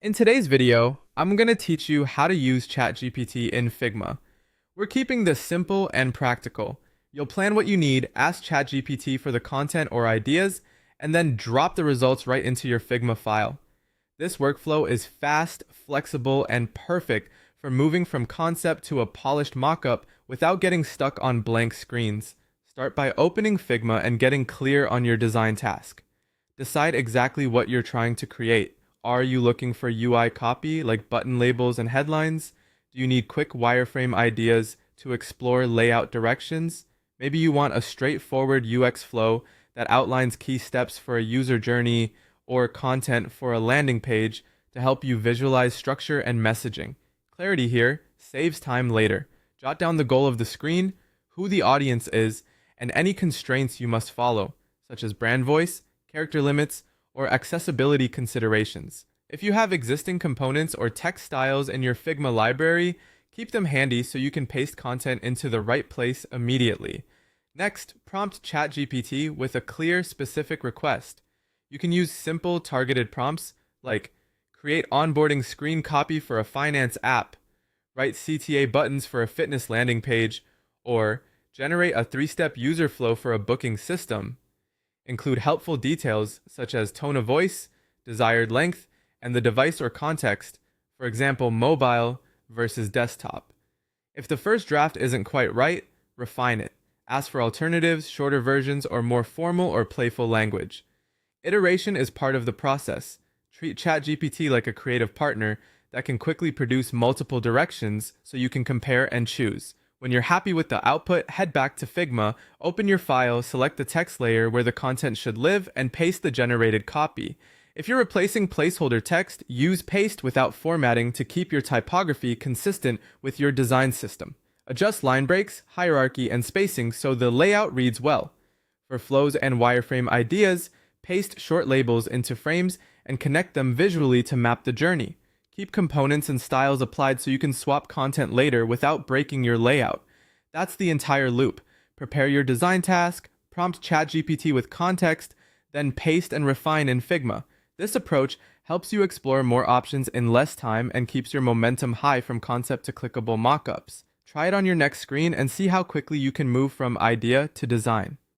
In today's video, I'm going to teach you how to use ChatGPT in Figma. We're keeping this simple and practical. You'll plan what you need, ask ChatGPT for the content or ideas, and then drop the results right into your Figma file. This workflow is fast, flexible, and perfect for moving from concept to a polished mockup without getting stuck on blank screens. Start by opening Figma and getting clear on your design task. Decide exactly what you're trying to create. Are you looking for UI copy like button labels and headlines? Do you need quick wireframe ideas to explore layout directions? Maybe you want a straightforward UX flow that outlines key steps for a user journey or content for a landing page to help you visualize structure and messaging. Clarity here saves time later. Jot down the goal of the screen, who the audience is, and any constraints you must follow, such as brand voice, character limits, or accessibility considerations. If you have existing components or text styles in your Figma library, keep them handy so you can paste content into the right place immediately. Next, prompt ChatGPT with a clear, specific request. You can use simple, targeted prompts like create onboarding screen copy for a finance app, write CTA buttons for a fitness landing page, or generate a 3-step user flow for a booking system. Include helpful details such as tone of voice, desired length, and the device or context, for example, mobile versus desktop. If the first draft isn't quite right, refine it. Ask for alternatives, shorter versions, or more formal or playful language. Iteration is part of the process. Treat ChatGPT like a creative partner that can quickly produce multiple directions so you can compare and choose. When you're happy with the output, head back to Figma, open your file, select the text layer where the content should live, and paste the generated copy. If you're replacing placeholder text, use paste without formatting to keep your typography consistent with your design system. Adjust line breaks, hierarchy, and spacing so the layout reads well. For flows and wireframe ideas, paste short labels into frames and connect them visually to map the journey. Keep components and styles applied so you can swap content later without breaking your layout. That's the entire loop. Prepare your design task, prompt ChatGPT with context, then paste and refine in Figma. This approach helps you explore more options in less time and keeps your momentum high from concept to clickable mockups. Try it on your next screen and see how quickly you can move from idea to design.